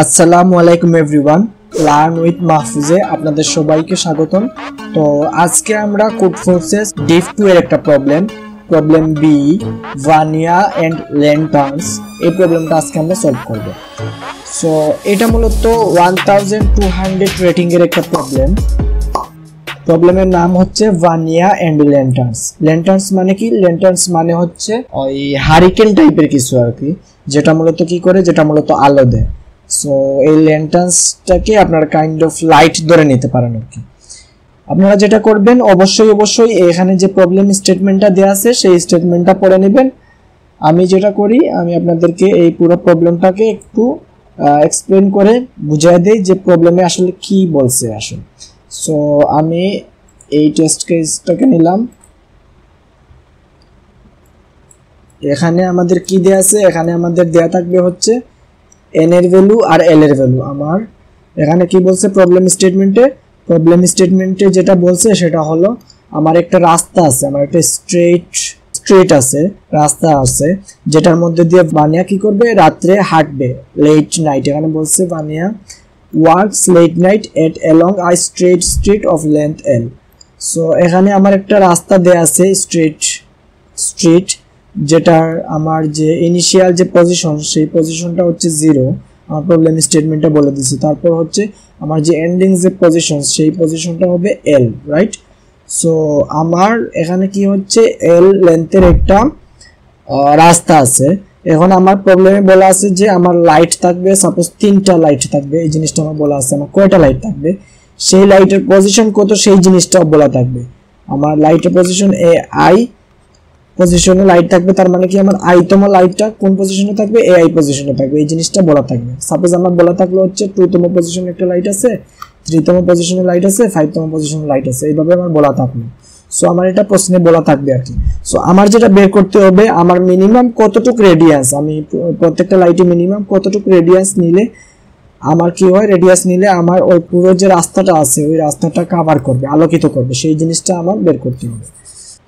আসসালামু আলাইকুম everyone, learn with মাহফুজে আপনাদের সবাইকে স্বাগতম। তো আজকে আমরা কোড ফোর্সেস ডিভ 2 এর একটা প্রবলেম বি ভানিয়া এন্ড ল্যান্টার্নস, এই প্রবলেমটা আজকে আমরা সলভ করব। সো এটা মূলত 1200 রেটিং এর একটা প্রবলেমের নাম হচ্ছে ভানিয়া এন্ড ল্যান্টার্নস মানে কি? ল্যান্টার্নস মানে হচ্ছে ওই হারিকেন টাইপের কিছু আর কি, যেটা মূলত কি করে, যেটা মূলত আলো দেয়। সো এই ল্যান্টার্নসটাকে আপনারা কাইন্ড অফ লাইট ধরে নিতে পারেন আর কি। আপনারা যেটা করবেন, অবশ্যই এখানে যে প্রবলেম স্টেটমেন্টটা দেওয়া আছে সেই স্টেটমেন্টটা পড়ে নেবেন। আমি যেটা করি, আমি আপনাদেরকে এই পুরো প্রবলেমটাকে একটু এক্সপ্লেন করে বুঝিয়ে দেই যে প্রবলেমে আসলে কি বলছে আসলে। সো আমি এই টেস্ট কেসটাকে নিলাম। এখানে আমাদের কি দেয়া আছে? এখানে আমাদের দেয়া থাকবে হচ্ছে n এর ভ্যালু আর l এর ভ্যালু। আমার এখানে কি বলছে প্রবলেম স্টেটমেন্টে যেটা বলছে সেটা হলো আমার একটা রাস্তা আছে, আমার একটা স্ট্রেট আছে, রাস্তা আছে, যেটার মধ্যে দিয়ে ভানিয়া কি করবে? রাত্রে হাঁটবে, লেট নাইট। এখানে বলছে Vania works late night at along a straight street of length l। So এখানে আমার একটা রাস্তা দেয়া আছে, স্ট্রিট, যেটার আমার যে ইনিশিয়াল যে পজিশন সেই পজিশনটা হচ্ছে 0, আমার প্রবলেম স্টেটমেন্টে বলে দিয়েছে। তারপর হচ্ছে আমার যে এন্ডিং যে পজিশন সেই পজিশনটা হবে l, রাইট? সো আমার এখানে কি হচ্ছে, l লেন্থের একটা রাস্তা আছে। এখন আমার প্রবলেমে বলা আছে যে আমার লাইট থাকবে, সাপোজ 3টা লাইট থাকবে, এই জিনিসটা আমার বলা আছে। আমার কয়টা লাইট থাকবে, সেই লাইটের পজিশন কত, সেই জিনিসটাও বলা থাকবে। আমার লাইটের পজিশন ai পজিশনে লাইট থাকবে, তার মানে কি আমার i তম লাইটটা কোন পজিশনে থাকবে? ai পজিশনে থাকবে, এই জিনিসটা বলা থাকবে। সাপোজ আমার বলা থাকলো হচ্ছে 2তম পজিশনে একটা লাইট আছে, 3তম পজিশনে লাইট আছে, 5তম পজিশনে লাইট আছে, এইভাবে আমার বলা থাকলো। সো আমার এটা প্রশ্নে বলা থাকবে আর কি। সো আমার যেটা বের করতে হবে, আমার মিনিমাম কতটুকু রেডিয়াস, আমি প্রত্যেকটা লাইটে মিনিমাম কতটুকু রেডিয়াস নিলে আমার কি হয়, রেডিয়াস নিলে আমার ওই পুরো যে রাস্তাটা আছে ওই রাস্তাটা কভার করবে, আলোকিত করবে, সেই জিনিসটা আমার বের করতে হবে।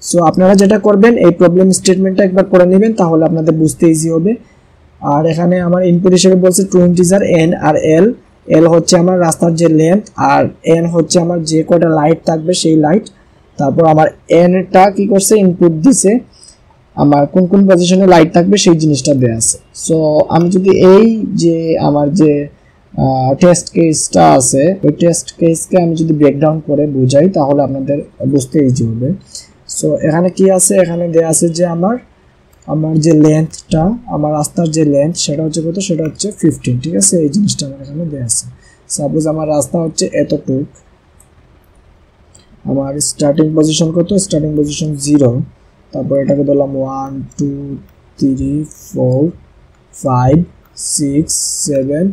সো আপনারা যেটা করবেন, এই প্রবলেম স্টেটমেন্টটা একবার পড়ে নেবেন, তাহলে আপনাদের বুঝতে ইজি হবে। আর এখানে আমার ইনপুট হিসেবে বলছে টু ইন্টিজার n আর l হচ্ছে আমার রাস্তার যে লেন্থ, আর n হচ্ছে আমার যে কয়টা লাইট থাকবে সেই লাইট। তারপর আমার nটা কি করছে, ইনপুট দিছে আমার কোন কোন পজিশনে লাইট থাকবে সেই জিনিসটা দেয়া আছে। সো আমি যদি এই যে আমার যে টেস্ট কেসটা আছে ওই টেস্ট কেসকে আমি যদি ব্রেকডাউন করে বুঝাই, তাহলে আপনাদের বুঝতে ইজি হবে। সো এখানে কি আছে, এখানে দেয়া আছে যে আমার যে লেন্থটা, আমার রাস্তার যে লেন্থ সেটা হচ্ছে কত, সেটা হচ্ছে 15, ঠিক আছে? এই জিনিসটা আমার এখানে দেয়া আছে। সাপোজ আমার রাস্তা হচ্ছে এতটুক, আমার স্টার্টিং পজিশন কত, স্টার্টিং পজিশন 0, তারপর এটাকে ধরলাম 1 2 3 4 5 6 7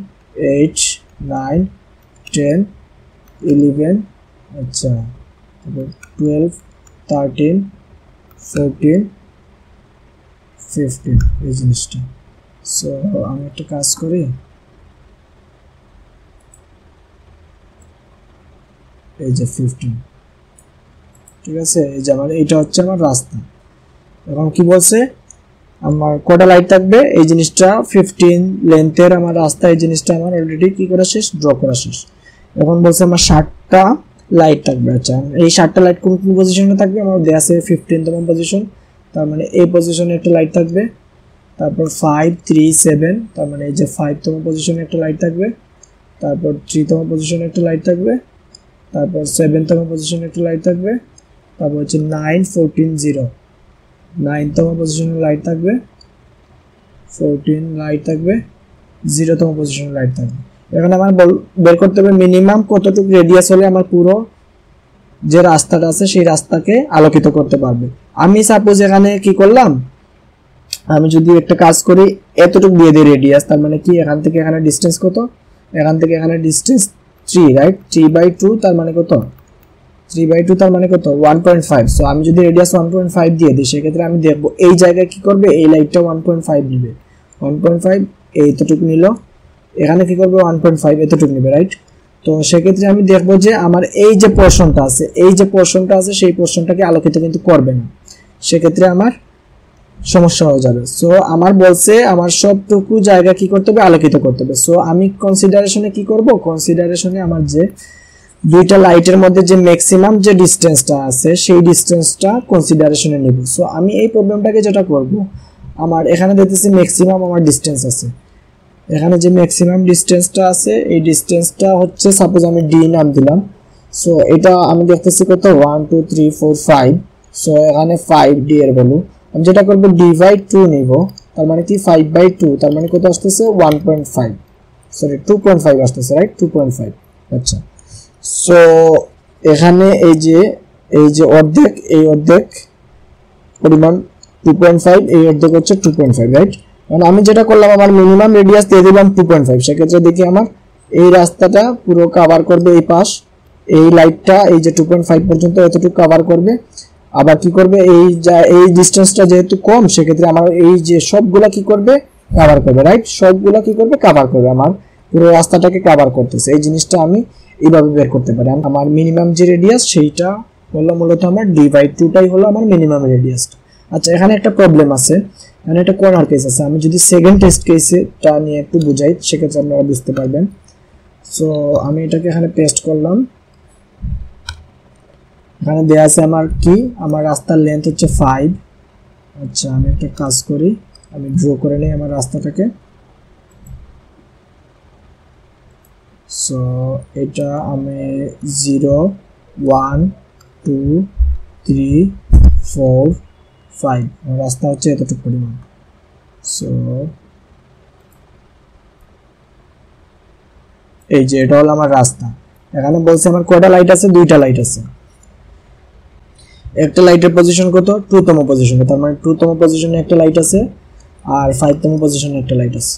8 9 10 11, আচ্ছা, তারপর 12 13 14 15, এই জিনিসটা। সো আমি একটা কাজ করি, এই যে 15, ঠিক আছে? এই যে আমার এটা হচ্ছে আমার রাস্তা। এখন কি বলছে, আমার কয়টা লাইট থাকবে, এই জিনিসটা 15 লেন্থের আমার রাস্তা, এই জিনিসটা আমার অলরেডি কি করা শেষ, ড্র করা শেষ। এখন বলছে আমার 60টা লাইট থাকবে। আচ্ছা, এই 60টা লাইট কোন কোন পজিশনে থাকবে? আমার দেয়া আছে 15তম পজিশন, তার মানে এই পজিশনে একটা লাইট থাকবে। তারপর 5 3 7, তার মানে এই যে 5তম পজিশনে একটা লাইট থাকবে। তারপর 3তম পজিশনে একটা লাইট থাকবে। তারপর 7তম পজিশনে একটা লাইট থাকবে। তারপর হচ্ছে 9 14 0, 9তম পজিশনে লাইট থাকবে, 14 লাইট থাকবে, 0তম পজিশনে লাইট থাকবে। এখানে আমার বের করতে হবে মিনিমাম কতটুকু রেডিয়াস হলে আমার পুরো যে রাস্তাটা আছে সেই রাস্তাকে আলোকিত করতে পারবে। আমি সাপোজ এখানে কি করলাম, আমি যদি একটা কাজ করি, এতটুকু দিয়ে দিই রেডিয়াস, তার মানে কি এখান থেকে এখানে ডিসটেন্স কত, এখান থেকে এখানে ডিসটেন্স 3, রাইট? 3/2, তার মানে কত, 3/2, তার মানে কত, 1.5। সো আমি যদি রেডিয়াস 1.5 দিয়ে দিই, সেক্ষেত্রে আমি দেখবো এই জায়গায় কি করবে, এই লাইটটা 1.5 নিবে, 1.5 এইতটুকু নিল, এখানে কি করবে 1.5 এতটুকু নিবে, রাইট? তো সেক্ষেত্রে আমি দেখবো যে আমার এই যে পোর্শনটা আছে, সেই পোর্শনটাকে আলোকিত কিন্তু করবে না। সেক্ষেত্রে আমার সমস্যা হয়ে যাবে। সো আমার বলছে আমার সবটুকু জায়গা কি করতে হবে, আলোকিত করতে হবে। সো আমি কনসিডারেশনে কি করব, কনসিডারেশনে আমার যে দুইটা লাইটের মধ্যে যে ম্যাক্সিমাম যে ডিসটেন্সটা আছে সেই ডিসটেন্সটা কনসিডারেশনে নিব। সো আমি এই প্রবলেমটাকে যেটা করব, আমার এখানে দেখতেছি ম্যাক্সিমাম আমার ডিসটেন্স আছে, এখানে যে ম্যাক্সিমাম ডিসটেন্সটা আছে এই ডিসটেন্সটা হচ্ছে সাপোজ আমি ডি নাম দিলাম। সো এটা আমি দেখতেছি কত 1 2 3 4 5। সো এখানে 5 ডি এর ভ্যালু আমি যেটা করব /2 নিব, তার মানে কি 5/2, তার মানে কত আসতেছে 1.5, সরি 2.5 আসতেছে, রাইট 2.5। আচ্ছা, সো এখানে এই যে অর্ধেক, এই অর্ধেক পরিমাণ 2.5, এই অর্ধেক হচ্ছে 2.5, রাইট। মানে আমি যেটা করলাম আমার মিনিমাম রেডিয়াস দিয়ে দিলাম 2.5। সেক্ষেত্রে দেখি আমার এই রাস্তাটা পুরো কভার করবে, এই পাশ এই লাইটটা এই যে 2.5 পর্যন্ত এতটুকু কভার করবে। আবার কি করবে, এই ডিসটেন্সটা যেহেতু কম সেক্ষেত্রে আমার এই যে সবগুলা কি করবে, কভার করবে, রাইট। সবগুলা কি করবে, কভার করবে, আমার পুরো রাস্তাটাকে কভার করতেছে। এই জিনিসটা আমি এইভাবে বের করতে পারি। আমার মিনিমাম যে রেডিয়াস সেইটা হলো মূলত আমার d/2টাই হলো আমার মিনিমাম রেডিয়াসটা। আচ্ছা, এখানে একটা প্রবলেম আছে, এখানে একটা কর্নার কেস আছে। আমি যদি সেকেন্ড টেস্ট কেসটা নিয়ে একটু বুঝাই সেক্ষেত্রে আপনারা বুঝতে পারবেন। সো আমি এটাকে এখানে পেস্ট করলাম, এখানে দেয়া আছে আমার কি, আমার রাস্তার লেন্থ হচ্ছে 5। আচ্ছা, আমি একটা কাজ করি, আমি ড্র করে নিই আমার রাস্তাটাকে। সো এটা আমি 0 1 2 3 4 5 রাস্তা হচ্ছে এতটুকু পরিমাণ। সো এই যে এটা হলো আমার রাস্তা। এখানে বলছে আমার কয়টা লাইট আছে, দুইটা লাইট আছে। একটা লাইটের পজিশন কত, 2তম পজিশনে, তার মানে 2তম পজিশনে একটা লাইট আছে আর 5তম পজিশনে একটা লাইট আছে।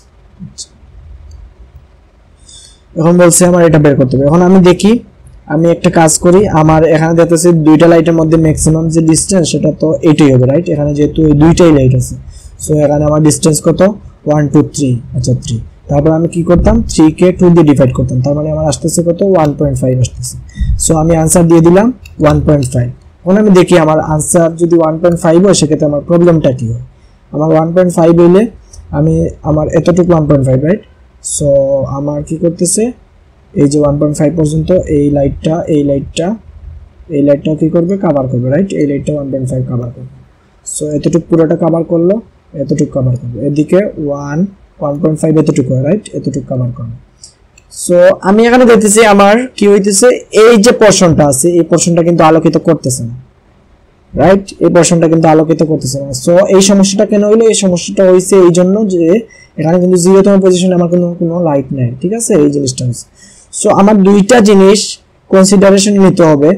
এখন বলছে আমার এটা বের করতে হবে। এখন আমি দেখি, আমি একটা কাজ করি, আমার এখানে দেখতেছি দুইটা লাইটের মধ্যে ম্যাক্সিমাম যে ডিসটেন্স সেটা তো এটাই হবে, রাইট। এখানে যেহেতু এই দুইটাই লাইট আছে, সো এখানে আমার ডিসটেন্স কত 1 2 3। আচ্ছা 3, তারপর আমি কি করতাম 3 কে 2 দিয়ে ডিভাইড করতাম, তার মানে আমার আসতেছে কত 1.5 আসতেছে। সো আমি আনসার দিয়ে দিলাম 1.5। এখন আমি দেখি আমার আনসার যদি 1.5 হয় সেক্ষেত্রে আমার প্রবলেমটা কি হয়। আমার 1.5 হইলে আমি আমার এতটুকু 1.5, রাইট। সো আমার কি করতেছে, এই যে 1.5 পর্যন্ত এই লাইটটা কি করবে, কভার করবে, রাইট। এই লাইটটা 1.5 কভার করবে। সো এতটুকু পুরোটা কভার করলো, এতটুকু কভার করবে, এদিকে 1.5 এতটুকু, রাইট, এতটুকু কভার করবে। সো আমি এখানে দেখতেছি আমার কি হইতেছে, এই যে পোরশনটা আছে এই পোরশনটা কিন্তু আলোকিত করতেছে না, রাইট। এই পোরশনটা কিন্তু আলোকিত করতেছে না। সো এই সমস্যাটা কেন হইলো, এই সমস্যাটা হইছে এই জন্য যে এখানে কিন্তু 0তম পজিশনে আমার কোনো লাইট নাই, ঠিক আছে, এই জিনিসটা হইছে। সো আমার দুইটা জিনিস কনসিডারেশন নিতে হবে।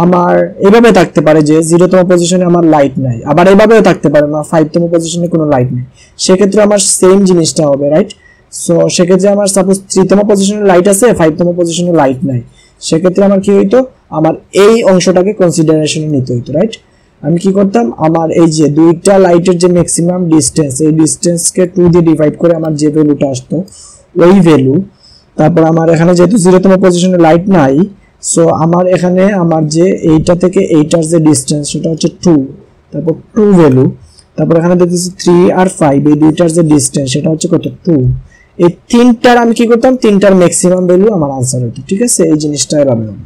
আমার এইভাবে থাকতে পারে যে 0তম পজিশনে আমার লাইট নাই, আবার এইভাবেও থাকতে পারে না 5তম পজিশনে কোনো লাইট নেই। সেক্ষেত্রে আমার সেম জিনিসটা হবে, রাইট। সো সেক্ষেত্রে আমার সাপোজ 3তম পজিশনে লাইট আছে, 5তম পজিশনে লাইট নাই, সেক্ষেত্রে আমার কি হইতো, আমার এই অংশটাকে কনসিডারেশনে নিতে হইতো, রাইট। আমি কি করতাম, আমার এই যে দুইটা লাইটের যে ম্যাক্সিমাম ডিসটেন্স, এই ডিসটেন্সকে 2 দিয়ে ডিভাইড করে আমার যে ভ্যালুটা আসতো ওই ভ্যালু, তারপর আমার এখানে যেহেতু 0তম পজিশনে লাইট নাই, সো আমার এখানে আমার যে এইটা থেকে এইটার যে ডিসটেন্স সেটা হচ্ছে 2, তারপর 2 ভ্যালু, তারপর এখানে দেখতেছি 3 আর 5 এই দুইটার যে ডিসটেন্স সেটা হচ্ছে কত 2। এই তিনটার আমি কি করতাম, তিনটার ম্যাক্সিমাম ভ্যালু আমার আনসার হতো, ঠিক আছে। এই জিনিসটা এভাবে হবে।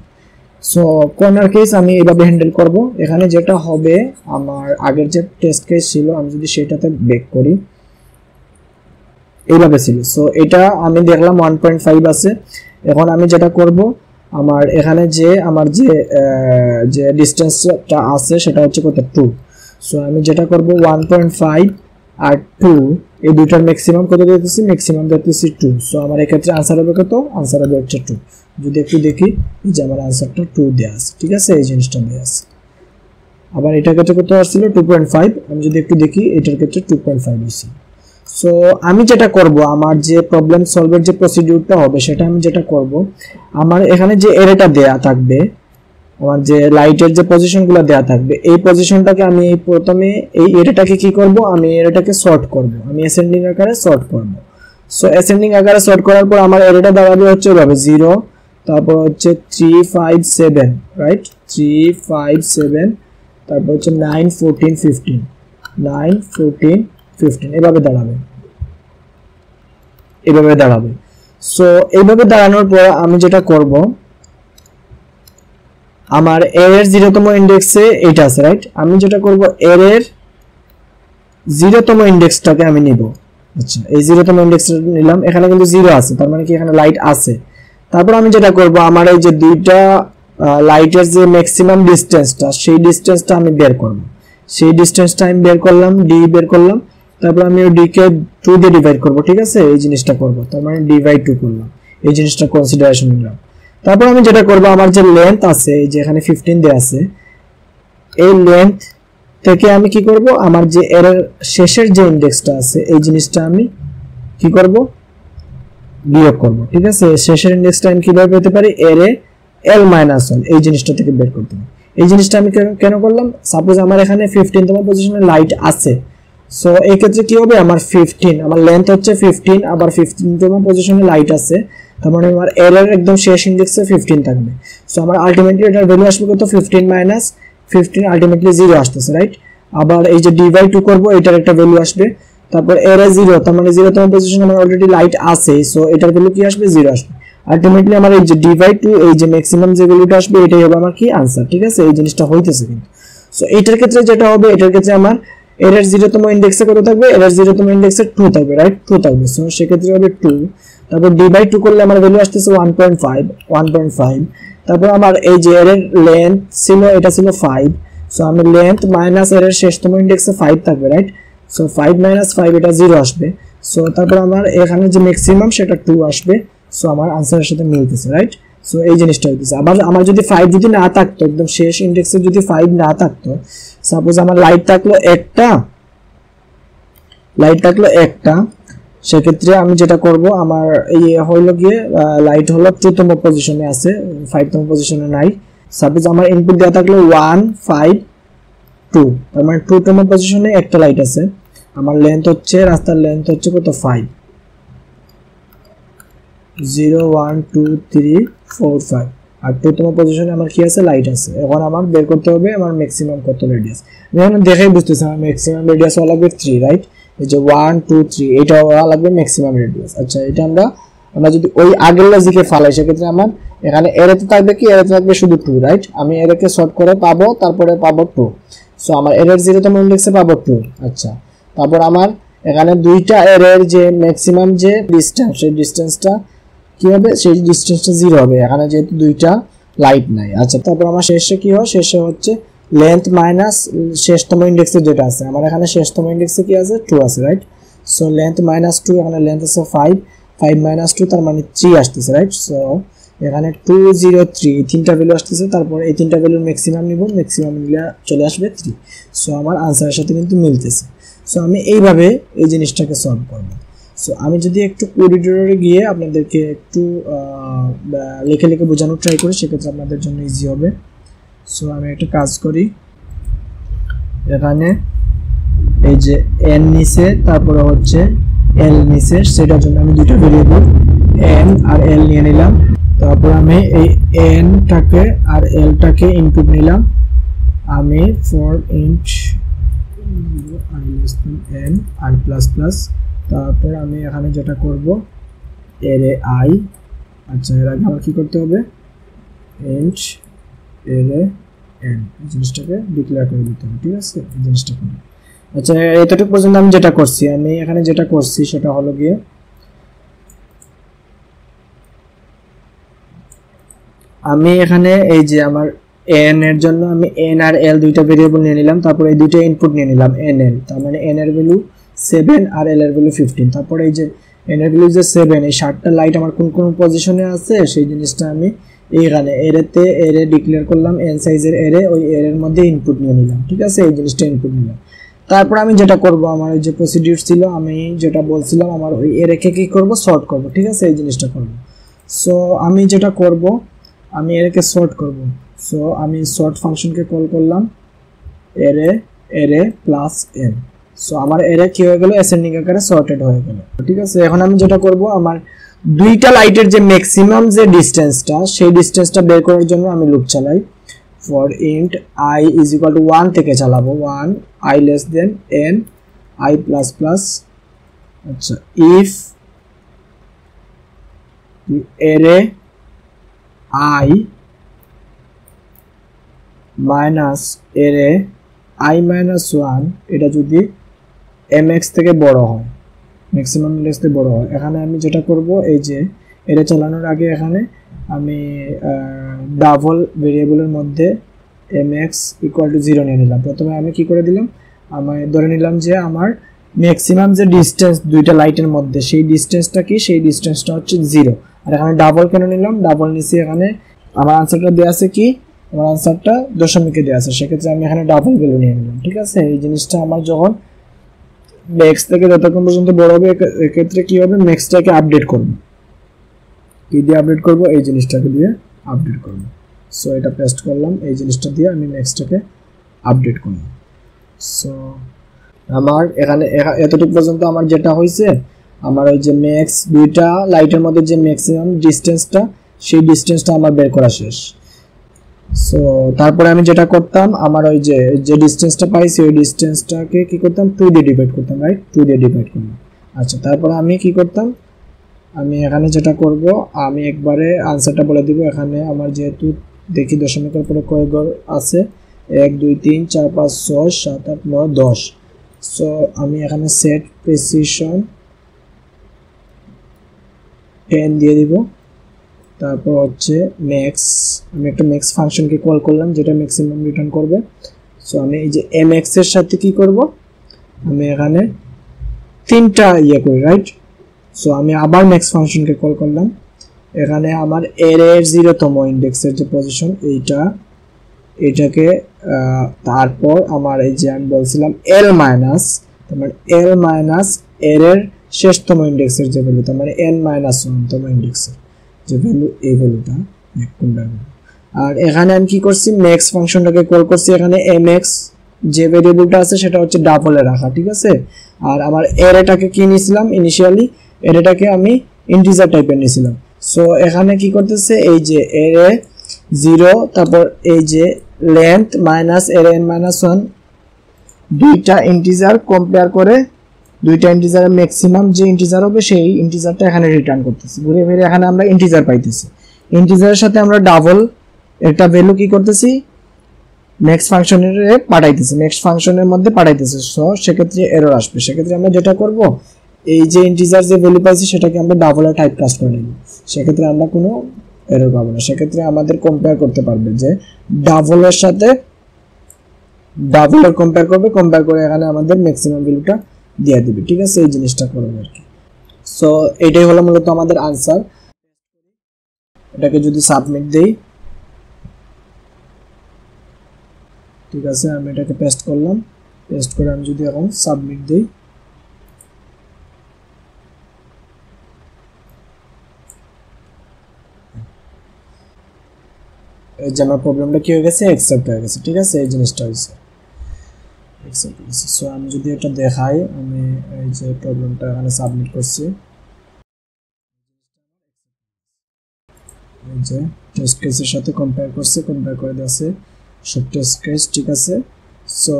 সো কর্নার কেস আমি এইভাবে হ্যান্ডেল করব। এখানে যেটা হবে, আমার আগের যে টেস্ট কেস ছিল আমি যদি সেটাতে ব্যাক করি, এইভাবে ছিল। সো এটা আমি দেখলাম 1.5 আছে। এখন আমি যেটা করব, আমার এখানে যে আমার যে ডিসটেন্সটা আছে সেটা হচ্ছে কত 2। সো আমি যেটা করব 1.5 আর 2 এই দুইটার ম্যাক্সিমাম কত দিতেছি, ম্যাক্সিমাম দিতেছি 2। সো আমার এই ক্ষেত্রে आंसर হবে কত, आंसर হবে হচ্ছে 2। যদি একটু দেখি এই যে আমার आंसरটা 2 দেয়া আছে, ঠিক আছে, এই জিনিসটা দেয়া আছে। আবার এটার ক্ষেত্রে কত আসছিল 2.5, আমি যদি একটু দেখি এটার ক্ষেত্রে 2.5 হইছে। সো আমি যেটা করব, আমার যে প্রবলেম সলভের যে প্রসিডিউরটা হবে সেটা আমি যেটা করব, আমার এখানে যে এরেটা দেয়া থাকবে, আমার যে লাইটের যে পজিশনগুলো দেয়া থাকবে এই পজিশনটাকে আমি প্রথমে এই এরেটাকে কি করব, আমি এরেটাকে সর্ট করব, আমি অ্যাসেন্ডিং আকারে সর্ট করব। সো অ্যাসেন্ডিং আকারে সর্ট করার পর আমার এরেটা দাঁড়াবে হচ্ছে এভাবে 0, তারপর হচ্ছে 3 5 7, রাইট, 3 5 7, তারপর হচ্ছে 9 14 15, 9 14 15 এভাবে দাঁড়াবে সো এইভাবে দাঁড়ানোর পর আমি যেটা করব আমার এর 0তম ইনডেক্সে এটা আছে রাইট আমি যেটা করব এর 0তম ইনডেক্সটাকে আমি নিব আচ্ছা এই 0তম ইনডেক্সটা নিলাম এখানে কিন্তু 0 আছে তার মানে কি এখানে লাইট আছে তারপর আমি যেটা করব আমার এই যে দুইটা লাইটের যে ম্যাক্সিমাম ডিসটেন্সটা সেই ডিসটেন্সটা আমি বের করব সেই ডিসটেন্সটা আমি বের করলাম d বের করলাম তারপর আমি ওই d কে 2 দিয়ে ডিভাইড করব ঠিক আছে এই জিনিসটা করব তার মানে d/2 করলাম এই জিনিসটা কনসিডারেশন নিলাম তারপর আমি যেটা করব আমার যে লেন্থ আছে এই যে এখানে 15 দেয়া আছে এই লেন্থ থেকে আমি কি করব আমার যে এর শেষের যে ইনডেক্সটা আছে এই জিনিসটা আমি কি করব বিয়োগ করব ঠিক আছে শেষের ইনডেক্সটা আমি কিভাবে পেতে পারি এর l-1 এই জিনিসটা থেকে বের করতে হবে এই জিনিসটা আমি কেন করলাম সাপোজ আমার এখানে 15তম পজিশনে লাইট আছে সো এই ক্ষেত্রে কি হবে আমার 15 আমার লেন্থ হচ্ছে 15 আবার 15তম পজিশনে লাইট আছে তার মানে আমার এর একদম শেষ ইনডেক্সে 15 থাকবে সো আমার আলটিমেটলি এটার ভ্যালু আসবে কত 15 - 15 আলটিমেটলি 0 আসতেছে রাইট আবার এই যে d/2 করব এটার একটা ভ্যালু আসবে তারপর এর 0 তার মানে 0তম পজিশনে আমার অলরেডি লাইট আছে সো এটার ভ্যালু কি আসবে 0 আসবে আলটিমেটলি আমার এই যে d/2 এই যে ম্যাক্সিমাম যে ভ্যালুটা আসবে এটাই হবে আমার কি आंसर ঠিক আছে এই জিনিসটা হইতেছে কিন্তু সো এটার ক্ষেত্রে যেটা হবে এটার ক্ষেত্রে আমার এর 0তম ইনডেক্সে কত থাকবে এর 0তম ইনডেক্সে 2 থাকবে রাইট 2 থাকবে সো সে ক্ষেত্রে হবে 2 তারপর d/2 করলে আমার ভ্যালু আসতেছে 1.5 তারপর আমার এই যে এর লেন্থ ছিল এটা ছিল 5 সো আমি লেন্থ মাইনাস এর শেষতম ইনডেক্সে 5 থাকবে রাইট সো 5 - 5 এটা 0 আসবে সো তারপর আমার এখানে যে ম্যাক্সিমাম সেটা 2 আসবে সো আমার आंसरের সাথে মিলতেছে রাইট সো এই জিনিসটা হইতেছে আবার আমার যদি 5 যদি না থাকতো একদম শেষ ইনডেক্সে যদি 5 না থাকতো সাপোজ আমার লাইট থাকলো একটা সেক্ষেত্রে আমি যেটা করব আমার এই হলো গিয়ে লাইট হলো 2তম পজিশনে আছে 5তম পজিশনে নাই সাপোজ আমার ইনপুট দেয়া থাকলো 1 5 2 তার মানে 2তম পজিশনে একটা লাইট আছে আমার লেন্থ হচ্ছে রাস্তার লেন্থ হচ্ছে কত 5 0 1 2 3 4 5 আর 2তম পজিশনে আমার কি আছে লাইট আছে এখন আমার বের করতে হবে আমার ম্যাক্সিমাম কত রেডিয়াস আমি এখন দেখাই বুঝতেছি আমার ম্যাক্সিমাম রেডিয়াস হলো লাগবে 3 রাইট এই যে 1 2 3 এটা হলো লাগবে ম্যাক্সিমাম রেডিয়াস আচ্ছা এটা আমরা যদি ওই আগের লজিকে ফালাই সেক্ষেত্রে আমার এখানে এরতে থাকবে কি এরতে থাকবে শুধু 2 রাইট আমি এরকে সর্ট করে পাবো তারপরে পাবো 2 সো আমার এর 0তম ইনডেক্সে পাবো 2 আচ্ছা তারপর আমার এখানে দুইটা এর যে ম্যাক্সিমাম যে ডিসটেন্স সেই ডিসটেন্সটা কি হবে সেই ডিসটেন্সটা 0 হবে এখানে যেহেতু দুইটা লাইট নাই আচ্ছা তারপর আমার শেষে কি হয় শেষে হচ্ছে লেন্থ মাইনাস শেষতম ইনডেক্সে যেটা আছে আমার এখানে শেষতম ইনডেক্সে কি আছে 2 আছে রাইট সো লেন্থ -2 এখানে লেন্থ আছে 5 - 2 তার মানে 3 আসতেছে রাইট সো এখানে 203 এই তিনটা ভ্যালু আসতেছে তারপর এই তিনটা ভ্যালুর ম্যাক্সিমাম নিব ম্যাক্সিমাম নিলে চলে আসবে 3 সো আমার आंसरের সাথে কিন্তু মিলতেছে সো আমি এইভাবে এই জিনিসটাকে সলভ করব সো আমি যদি একটু করিডোরে গিয়ে আপনাদেরকে একটু লিখে বোঝানোর ট্রাই করি সেক্ষেত্রে আপনাদের জন্য ইজি হবে সো আমি একটা কাজ করি এখানে এই যে n নিচে তারপরে হচ্ছে l নিচে সেটার জন্য আমি দুটো ভেরিয়েবল n আর l নিয়ে নিলাম তারপর আমি এই n টাকে আর l টাকে ইনপুট নিলাম আমি for int i less than n i plus plus তারপর আমি এখানে যেটা করব array i আচ্ছা এর আগে আমার কি করতে হবে int array n এই জিনিসটাকে ডিক্লেয়ার করে দিতে হবে ঠিক আছে এই জিনিসটা করব আচ্ছা এতটুকু পর্যন্ত আমি যেটা করছি আমি এখানে যেটা করছি সেটা হলো গিয়ে আমি এখানে এই যে আমার n এর জন্য আমি n আর l দুইটা ভেরিয়েবল নিয়ে নিলাম তারপর এই দুইটা ইনপুট নিয়ে নিলাম nl তার মানে n এর ভ্যালু 7 আর l এর ভ্যালু 15 তারপর এই যে n এর ভ্যালু যে 7 এই 7টা লাইট আমার কোন কোন পজিশনে আছে সেই জিনিসটা আমি এইখানে এরেতে এরে ডিক্লেয়ার করলাম n সাইজের এরে ওই এর মধ্যে ইনপুট নিয়ে নিলাম ঠিক আছে এই জিনিসটা ইনপুট নিলাম তারপর আমি যেটা করব আমার এই যে প্রসিডিউর ছিল আমি যেটা বলছিলাম আমার ওই এরেকে কি করব সর্ট করব ঠিক আছে এই জিনিসটা করব সো আমি যেটা করব আমি এরেকে সর্ট করব সো আমি সর্ট ফাংশনকে কল করলাম এরে প্লাস n সো আমার এরে কি হয়ে গেল অ্যাসেন্ডিং আকারে সর্টেড হয়ে গেল ঠিক আছে এখন আমি যেটা করব আমার দুইটা লাইটের যে ম্যাক্সিমাম যে ডিসটেন্সটা সেই ডিসটেন্সটা বের করার জন্য আমি লুপ চালাই for int I is equal to 1 থেকে চালাবো 1 I less than n I plus plus আচ্ছা if array I minus array I minus 1 এটা যদি mx থেকে বড় হয় ম্যাক্সিমাম লেস থেকে বড় হয় এখানে আমি যেটা করব এই যে এটা চালানোর আগে এখানে আমি ডাবল ভেরিয়েবলের মধ্যে mx ইকুয়াল টু 0 নিয়ে নিলাম প্রথমে আমি কি করে দিলাম আমি ধরে নিলাম যে আমার ম্যাক্সিমাম যে ডিসটেন্স দুইটা লাইটের মধ্যে সেই ডিসটেন্সটা কি সেই ডিসটেন্সটা হচ্ছে 0 আর এখানে ডাবল কেন নিলাম ডাবল নিছি এখানে আমার আনসারটা দেয়া আছে কি আমার আনসারটা দশমিকে দেয়া আছে সেক্ষেত্রে আমি এখানে ডাবল ভ্যালু নিয়ে নিলাম ঠিক আছে এই জিনিসটা আমার যখন ম্যাক্স থেকে যতক্ষণ পর্যন্ত বড় হবে এক্ষেত্রে কি হবে ম্যাক্সটাকে আপডেট করব কি দিয়ে আপডেট করব এই জিনিসটাকে দিয়ে আপডেট করব সো এটা পেস্ট করলাম এই জিনিসটা দিয়ে আমি ম্যাক্সটাকে আপডেট করলাম সো আমার এখানে এতটুকু পর্যন্ত আমার যেটা হইছে আমার ওই যে ম্যাক্স দুইটা লাইটের মধ্যে যে ম্যাক্সিমাম ডিসটেন্সটা সেই ডিসটেন্সটা আমার বের করা শেষ সো তারপরে আমি যেটা করতাম আমার ওই যে ডিসটেন্সটা পাইছি ওই ডিসটেন্সটাকে কি করতাম 2 দিয়ে ডিভাইড করতাম রাইট 2 দিয়ে ডিভাইড করলাম আচ্ছা তারপরে আমি কি করতাম আমি এখানে যেটা করব আমি একবারে আনসারটা বলে দিব এখানে আমার যেহেতু দেখি দশমিকের পরে কয় ঘর আছে 1 2 3 4 5 6 7 8 9 10 সো আমি এখানে সেট প্রিসিশন 10 দিয়ে দিব তারপর হচ্ছে ম্যাক্স আমি একটা ম্যাক্স ফাংশনকে কল করলাম যেটা ম্যাক্সিমাম রিটার্ন করবে সো আমি এই যে mx এর সাথে কি করব আমি এখানে তিনটা করি রাইট সো আমি আবার ম্যাক্স ফাংশনকে কল করলাম এখানে আমার অ্যারের 0তম ইনডেক্সের যে পজিশন এটাকে তারপর আমার এই যে আমি বলছিলাম l মাইনাস তারপর l মাইনাস অ্যারের শেষতম ইনডেক্সের যে ভ্যালু তার মানে n মাইনাস 1তম ইনডেক্সের যে ভ্যালু এই ভ্যালুটা আর এখানে আমি কি করছি ম্যাক্স ফাংশনটাকে কল করছি এখানে mx যে ভেরিয়েবলটা আছে সেটা হচ্ছে ডাবলে রাখা ঠিক আছে আর আমার অ্যারেটাকে কি নিছিলাম ইনিশিয়ালি অ্যারেটাকে আমি ইন্টিজার টাইপের নিছিলাম সো এখানে কি করতেছে এই যে অ্যারে 0 তারপর এই যে length minus array n minus 1 দুইটা ইন্টিজার কম্পেয়ার করে দুইটা ইন্টিজারের ম্যাক্সিমাম যে ইন্টিজার হবে সেই ইন্টিজারটা এখানে রিটার্ন করতেছি ঘুরে ফিরে এখানে আমরা ইন্টিজার পাইতেছি ইন্টিজারের সাথে আমরা ডাবল একটা ভ্যালু কি করতেছি নেক্সট ফাংশনের পাঠাইতেছি নেক্সট ফাংশনের মধ্যে পাঠাইতেছি সো সেক্ষেত্রে এরর আসবে সেক্ষেত্রে আমরা যেটা করব এই যে ইন্টিজার যে ভ্যালু পাইছি সেটাকে আমরা ডাবলে টাইপ কাস্ট করে নেব সেক্ষেত্রে আমরা কোনো এরর পাবো না সেক্ষেত্রে আমাদের কম্পেয়ার করতে পারবে যে ডাবলের সাথে ডাবলের কম্পেয়ার করবে কম্পেয়ার করে এখানে আমাদের ম্যাক্সিমাম ভ্যালুটা দিয়ে দিবে ঠিক আছে এই জিনিসটা করবে আর কি সো এটাই হলো মূলত আমাদের আনসার এটাকে যদি সাবমিট দেই ঠিক আছে আমি এটাকে পেস্ট করলাম পেস্ট করে আমি যদি এখন সাবমিট দেই এই যে আমার প্রবলেমটা কি হয়ে গেছে অ্যাকসেপ্ট হয়ে গেছে ঠিক আছে এই জিনিসটা হইছে অ্যাকসেপ্ট হইছে সো আমি যদি এটা দেখাই আমি এই যে প্রবলেমটা এখানে সাবমিট করছি এই যে টেস্ট কেসের সাথে কম্পেয়ার করছে কম্পেয়ার করে দিয়েছে সব টেস্ট কেস ঠিক আছে সো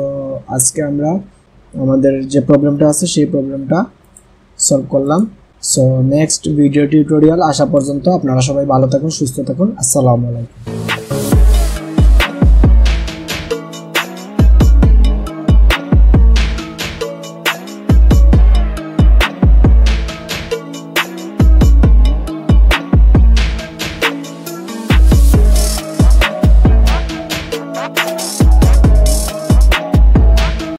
আজকে আমরা আমাদের যে প্রবলেমটা আছে সেই প্রবলেমটা সলভ করলাম সো নেক্সট ভিডিও টিউটোরিয়াল আসা পর্যন্ত আপনারা সবাই ভালো থাকুন সুস্থ থাকুন আসসালামু আলাইকুম